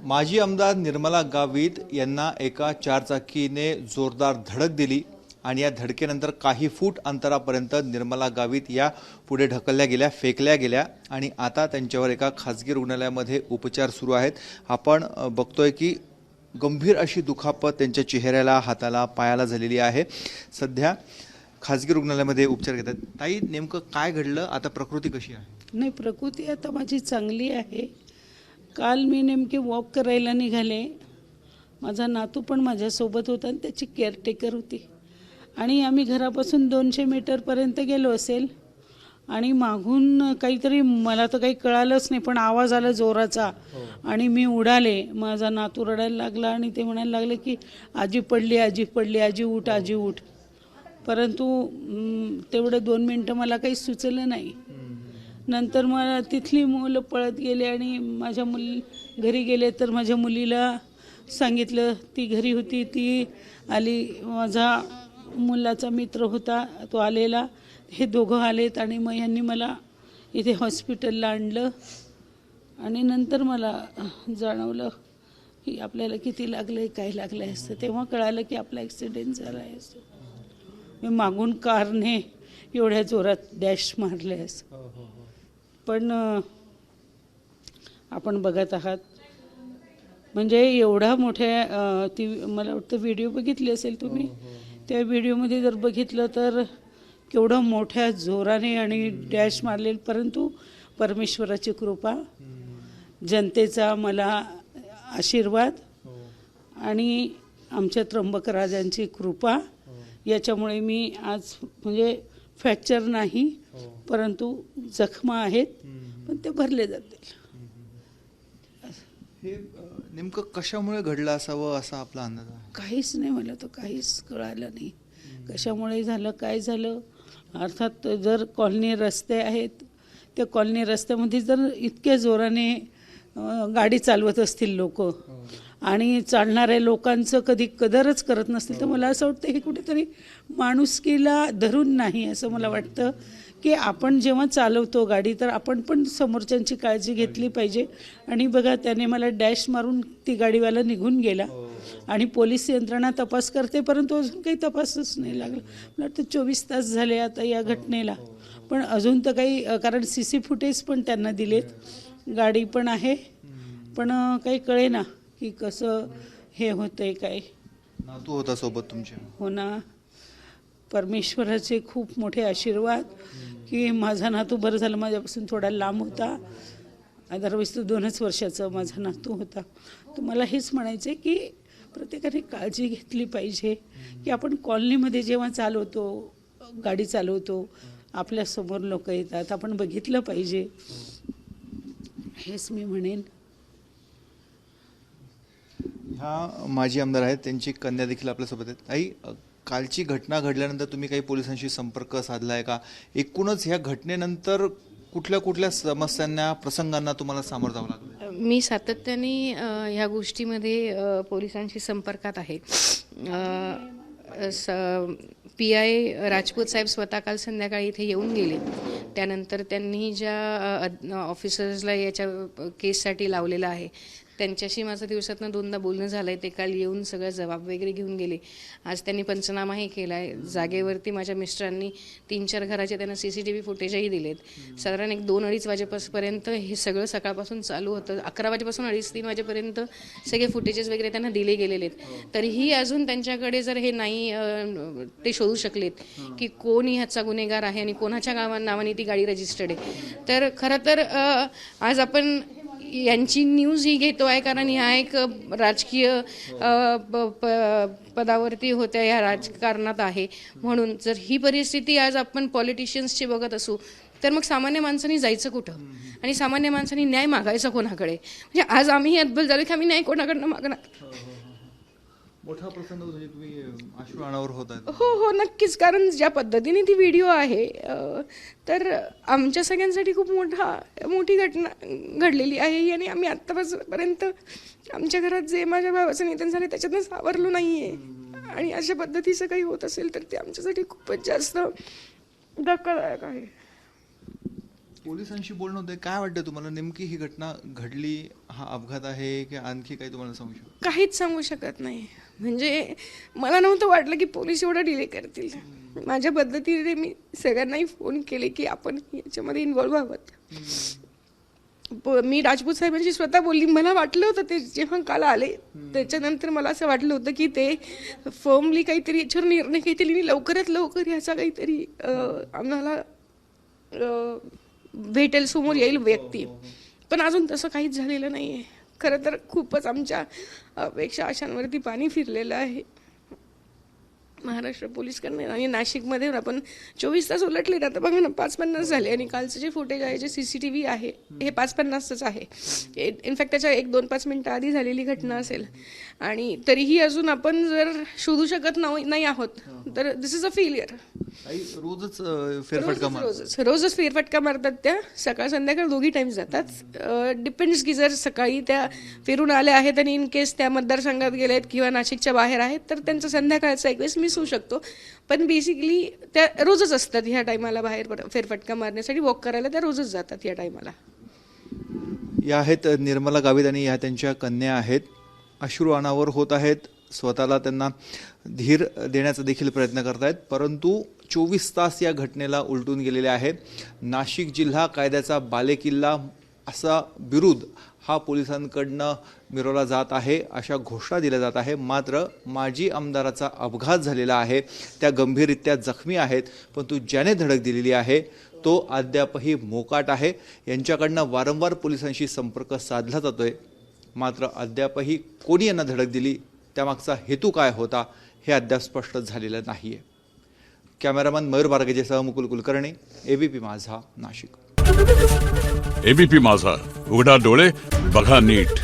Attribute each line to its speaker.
Speaker 1: माजी आमदार निर्मला गावित यांना एका चारचाकीने जोरदार धडक दिली आणि या धडकेनंतर काही फूट अंतरापर्यंत निर्मला गावित या पुढे ढकलल्या गेल्या, फेकल्या गेल्या आणि आता त्यांच्यावर एका खासगी रुग्णालयामध्ये उपचार सुरू आहेत। आपण बघतोय की गंभीर अशी दुखापत त्यांच्या चेहऱ्याला, हाताला, पायाला झालेली आहे। सध्या खासगी रुग्णालयामध्ये उपचार घेतात। ताई, नेमकं काय घडलं? आता प्रकृती कशी आहे?
Speaker 2: नाही, प्रकृती आता माझी चांगली आहे। काल मी नेमके वॉक करायला निघाले, माझा नातू पण माझ्यासोबत होता आणि त्याची केअरटेकर होती आणि आम्ही घरापासून 200 मीटरपर्यंत गेलो असेल आणि मागून काहीतरी, मला तर काही कळालंच नाही, पण आवाज आला जोराचा आणि मी उडाले। माझा नातू रडायला लागला आणि ते म्हणायला लागले की आजी पडली, आजी पडली, आजी उठ, आजी उठ। परंतु तेवढे 2 मिनटं मला काही सुचलं नाही। नंतर मला तिथली मुलं पळत गेले आणि माझ्या घरी गेले तर माझ्या मुलीला सांगितलं, ती घरी होती, ती आली, माझा मुलाचा मित्र होता तो आलेला, हे दोघं आलेत आणि मग यांनी मला इथे हॉस्पिटलला आणलं आणि नंतर मला जाणवलं की आपल्याला किती लागलं, काय लागलं असतं। तेव्हा कळालं की आपला ॲक्सिडेंट झाला आहे असं। मी मागून कारने एवढ्या जोरात डॅश मारले असं। पण आपण बघत आहात म्हणजे एवढा मोठ्या ती, मला वाटतं व्हिडिओ बघितली असेल तुम्ही, त्या व्हिडिओमध्ये जर बघितलं तर केवढं मोठ्या जोराने आणि डॅश मारले, परंतु परमेश्वराची कृपा, जनतेचा मला आशीर्वाद आणि आमच्या त्र्यंबकराजांची कृपा, याच्यामुळे मी आज म्हणजे फ्रॅक्चर नाही परंतु जखमा आहेत, पण ते भरले जातील।
Speaker 1: हे नेमकं कशामुळे घडलं असावं असा आपला अंदाज आहे?
Speaker 2: काहीच नाही, मला तर काहीच कळालं नाही कशामुळे झालं, काय झालं। अर्थात जर कॉलनी रस्ते आहेत, त्या कॉलनी रस्त्यामध्ये जर इतक्या जोराने गाडी चालवत असतील लोक आणि चालणाऱ्या लोकांचं कधी कदरच करत नसतील, तर मला असं वाटतं हे कुठेतरी माणुसकीला धरून नाही, असं मला वाटतं की आपण जेव्हा चालवतो गाडी तर आपण पण समोरच्यांची काळजी घेतली पाहिजे। आणि बघा, त्याने मला डॅश मारून ती गाडीवाला निघून गेला आणि पोलीस यंत्रणा तपास करते, परंतु अजून काही तपासच नाही लागला। मला वाटतं 24 तास झाले आता या घटनेला, पण अजून तर काही, कारण CC फुटेज पण त्यांना दिलेत, गाडी पण आहे, पण काही कळेना की कसं हे होतंय काय।
Speaker 1: नातू होता सोबत तुमच्या?
Speaker 2: हो ना, परमेश्वराचे खूप मोठे आशीर्वाद की माझा नातू बरं झालं, माझ्यापासून थोडा लांब होता, अदरवाईज तो 2च वर्षाचा माझा नातू होता। तर मला हेच म्हणायचं आहे की प्रत्येकाने काळजी घेतली पाहिजे की आपण कॉलनीमध्ये जेव्हा चालवतो, गाडी चालवतो, आपल्यासमोर लोक येतात, आपण बघितलं पाहिजे, हेच मी म्हणेन।
Speaker 1: ह्या माजी आमदार आहेत, त्यांची कन्या देखील आपल्यासोबत आहेत। आई, कालची घटना घडल्यानंतर तुम्ही काही पोलिसांशी संपर्क साधला आहे का? एकूणच ह्या घटनेनंतर कुठल्या कुठल्या समस्यांना, प्रसंगांना तुम्हाला सामोरं जावं लागलं?
Speaker 3: मी सातत्याने ह्या गोष्टीमध्ये पोलिसांशी संपर्कात आहे। PI राजपूत साहेब स्वतः काल संध्याकाळी इथे येऊन गेले, त्यानंतर त्यांनी ज्या ऑफिसर्सला याच्या केससाठी लावलेलं आहे त्यांच्याशी माझं दिवसातनं 2दा बोलणं झालं आहे। ते काल येऊन सगळं जबाब वगैरे घेऊन गेले। आज त्यांनी पंचनामाही केला आहे। जागेवरती माझ्या मिस्टरांनी 3-4 घराचे त्यांना CCTV फुटेजही दिलेत। साधारण 1-2-2:30 वाजेपर्यंत हे सगळं सकाळपासून चालू होतं। 11 वाजेपासून 2:30-3 वाजेपर्यंत सगळे फुटेजेस वगैरे त्यांना दिले गेलेले आहेत। तरीही अजून त्यांच्याकडे जर हे नाही, ते शोधू शकलेत की कोण ह्याचा गुन्हेगार आहे आणि कोणाच्या नावाने ती गाडी रजिस्टर्ड आहे। तर खरं तर आज आपण यांची न्यूज ही घेतो आहे कारण ह्या एक राजकीय पदावरती होत्या, या राजकारणात आहे, म्हणून जर ही परिस्थिती आज आपण पॉलिटिशियन्सची बघत असू तर मग सामान्य माणसांनी जायचं कुठं आणि सामान्य माणसांनी न्याय मागायचा कोणाकडे? म्हणजे आज आम्ही अद्भुत झालो की आम्ही न्याय कोणाकडनं मागणार?
Speaker 1: मोठा प्रसंग म्हणजे तुम्ही अश्रू अनावर होत आहेत?
Speaker 3: हो, नक्कीच, कारण ज्या पद्धतीने ती व्हिडिओ आहे तर आमच्या सगळ्यांसाठी खूप मोठी घटना घडलेली आहे आणि आम्ही आत्तापर्यंत आमच्या घरात जे माझ्या भावाचं निधन झाले त्याच्यातनं सावरलो नाही आहे आणि अशा पद्धतीचं काही होत असेल तर ते आमच्यासाठी खूपच जास्त धक्कादायक आहे।
Speaker 1: पोलिसांशी बोलणं होतं, काय वाटतं तुम्हाला नेमकी ही घटना घडली, हा अपघात आहे की आणखी काही तुम्हाला सांगू शकतो?
Speaker 4: काहीच सांगू शकत नाही. म्हणजे मला नव्हतं वाटलं की पोलीस एवढा डिले करतील. माझ्या पद्धतीने मी सगळ्यांनाही फोन केले की आपण याच्यामध्ये इन्व्हॉल्व्ह आहोत. मी राजपूत साहेबांशी स्वतः बोलली. मला वाटलं होतं ते जेव्हा काल आले त्याच्यानंतर मला असं वाटलं होतं की ते फर्मली काहीतरी याच्यावर निर्णय घेतील, लवकरात लवकर याचा काहीतरी आम्हाला भेटेल, समोर येईल व्यक्ती. पण अजून तसं काहीच झालेलं नाही आहे. खरं तर खूपच आमच्या अपेक्षा आशांवरती पाणी फिरलेलं आहे महाराष्ट्र पोलीसकडनं. आणि नाशिकमध्ये आपण 24 तास उलटले ना, तर बघा ना 5:50 झाले आणि कालचं जे फुटेज आहे, जे CCTV आहे, हे 5:50च आहे. इनफॅक्ट त्याच्या 1-2-5 मिनटं आधी झालेली घटना असेल. आणि तरीही अजून आपण जर शोधू शकत नाही आहोत तर दिस इज अ फेलियर.
Speaker 1: रोजच फेरफटका
Speaker 4: रोजच फेरफटका मारतात त्या. सकाळ संध्याकाळ दोघी टाइम्स जातात. डिपेंड्स की जर सकाळी त्या फिरून आल्या आहेत आणि इन केस त्या मतदारसंघात गेल्या आहेत किंवा नाशिकच्या बाहेर आहेत तर त्यांचा संध्याकाळचा एक वेळेस मिस होऊ शकतो. पण बेसिकली त्या रोजच असतात ह्या टायमाला बाहेर फेरफटका मारण्यासाठी. वॉक करायला त्या रोजच जातात या टायमाला.
Speaker 1: या आहेत निर्मला गावित आणि या त्यांच्या कन्या आहेत. अश्रू अनावर होत आहेत. स्वतःला त्यांना धीर देण्याचा देखील प्रयत्न करतायत, परंतु 24 तास या घटनेला उलटून गेलेले आहे. नाशिक जिल्हा कायद्याचा बालेकिल्ला असा बिरुद हा पोलिसांकडनं मिरवला जात आहे, अशा घोषणा दिल्या जात आहे. मात्र माजी आमदाराचा अपघात झालेला आहे, त्या गंभीररित्या जखमी आहेत, परंतु ज्याने धडक दिलेली आहे तो अद्यापही मोकाट आहे. यांच्याकडनं वारंवार पोलिसांशी संपर्क साधला जातोय, मात्र अद्यापही कोणी यांना धडक दिली, त्यामागचा हेतू काय होता हे अद्याप स्पष्ट झालेलं नाहीये. कॅमेरामॅन मयूर बारगेजेसह मुकुल कुलकर्णी, ABP माझा, नाशिक.
Speaker 5: ABP माझा, उघडा डोळे बघा नीट.